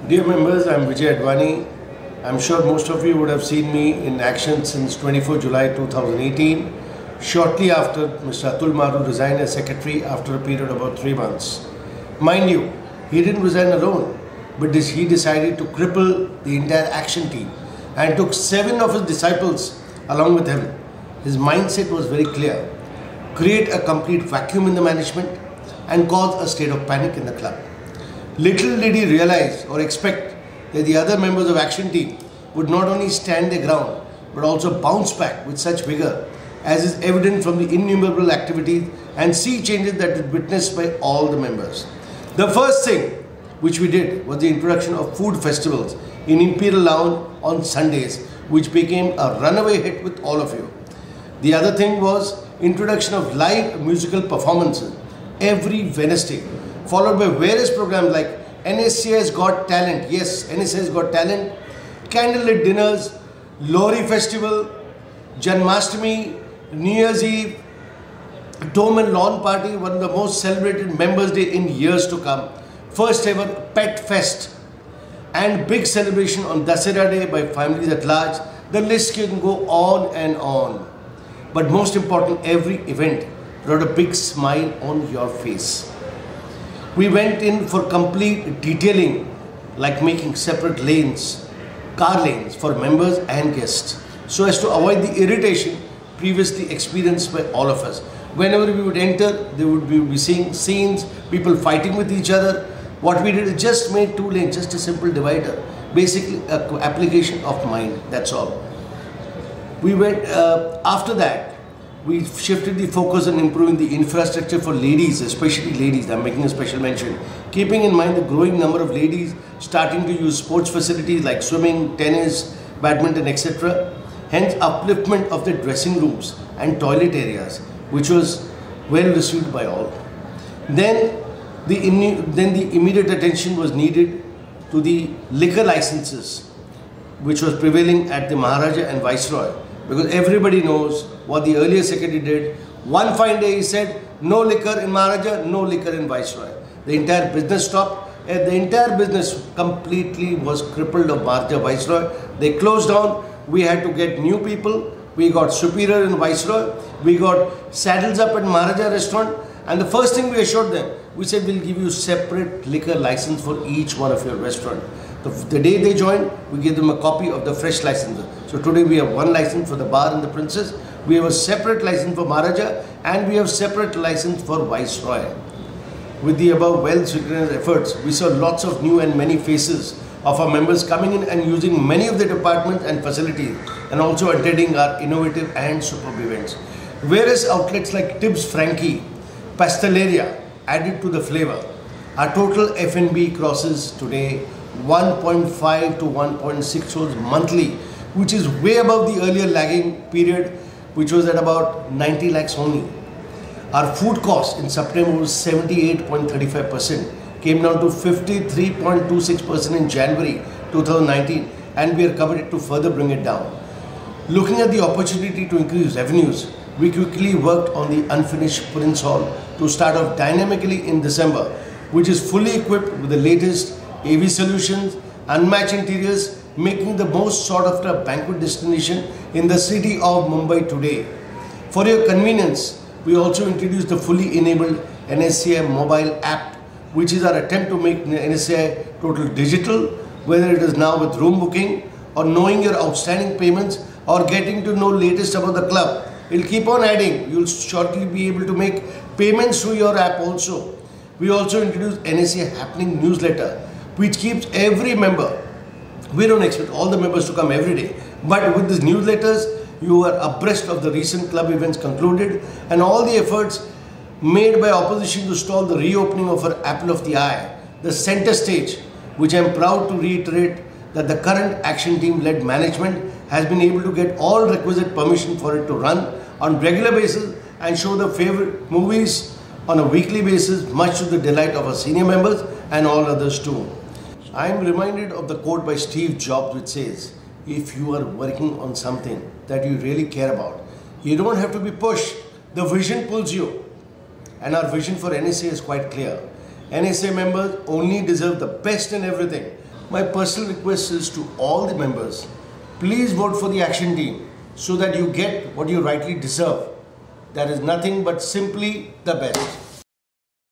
Dear members, I'm Vijay Advani. I'm sure most of you would have seen me in action since 24 July 2018, shortly after Mr. Atul Maru resigned as secretary after a period of about 3 months. Mind you, he didn't resign alone, but he decided to cripple the entire action team and took 7 of his disciples along with him. His mindset was very clear: create a complete vacuum in the management and cause a state of panic in the club. Little did he realize or expect that the other members of action team would not only stand their ground but also bounce back with such vigor, as is evident from the innumerable activities and sea changes that is witnessed by all the members. The first thing which we did was the introduction of food festivals in Imperial Lounge on Sundays, which became a runaway hit with all of you. The other thing was introduction of live musical performances every Wednesday, followed by various programs like NSCI's Got Talent, yes, NSCI's Got Talent, candlelit dinners, Lohri Festival, Janmashtami, New Year's Eve, Dome and Lawn Party, one of the most celebrated Members' Day in years to come, first ever Pet Fest, and big celebration on Dasera Day by families at large. The list can go on and on. But most important, every event brought a big smile on your face. We went in for complete detailing, like making separate lanes, car lanes for members and guests, so as to avoid the irritation previously experienced by all of us. Whenever we would enter, we would be seeing scenes, people fighting with each other. What we did is just made 2 lanes, just a simple divider, basically an application of mind, that's all. We went, after that, we shifted the focus on improving the infrastructure for ladies, especially ladies. I'm making a special mention. Keeping in mind the growing number of ladies starting to use sports facilities like swimming, tennis, badminton, etc. Hence, upliftment of the dressing rooms and toilet areas, which was well received by all. Then the immediate attention was needed to the liquor licenses, which was prevailing at the Maharaja and Viceroy. Because everybody knows what the earlier secretary did. One fine day he said, no liquor in Maharaja, no liquor in Viceroy. The entire business stopped. The entire business completely was crippled of Maharaja Viceroy. They closed down. We had to get new people. We got superior in Viceroy. We got saddles up at Maharaja restaurant. And the first thing we assured them, we said we'll give you separate liquor license for each one of your restaurant. The day they joined, we gave them a copy of the fresh license. So today we have 1 license for the Bar and the Princess. We have a separate license for Maharaja, and we have separate license for Viceroy. With the above well-synchronized efforts, we saw lots of new and many faces of our members coming in and using many of the departments and facilities, and also attending our innovative and superb events. Various outlets like Tibbs Frankie, Pasteleria added to the flavor. Our total F&B crosses today 1.5 to 1.6 crores monthly, which is way above the earlier lagging period, which was at about 90 lakhs only. Our food cost in September was 78.35%, came down to 53.26% in January 2019, and we are committed to further bring it down. Looking at the opportunity to increase revenues, we quickly worked on the unfinished Prince Hall to start off dynamically in December, which is fully equipped with the latest AV solutions, unmatched interiors, making the most sought after banquet destination in the city of Mumbai today. For your convenience, we also introduced the fully enabled NSCI mobile app, which is our attempt to make NSCI total digital, whether it is now with room booking or knowing your outstanding payments or getting to know latest about the club. It will keep on adding. You will shortly be able to make payments through your app also. We also introduced NSCI Happening newsletter, which keeps every member. We don't expect all the members to come every day, but with these newsletters, you are abreast of the recent club events concluded and all the efforts made by opposition to stall the reopening of our apple of the eye, the center stage, which I am proud to reiterate that the current action team led management has been able to get all requisite permission for it to run on regular basis and show the favorite movies on a weekly basis, much to the delight of our senior members and all others too. I am reminded of the quote by Steve Jobs, which says, if you are working on something that you really care about, you don't have to be pushed. The vision pulls you. And our vision for NSA is quite clear. NSA members only deserve the best in everything. My personal request is to all the members, please vote for the action team so that you get what you rightly deserve. That is nothing but simply the best.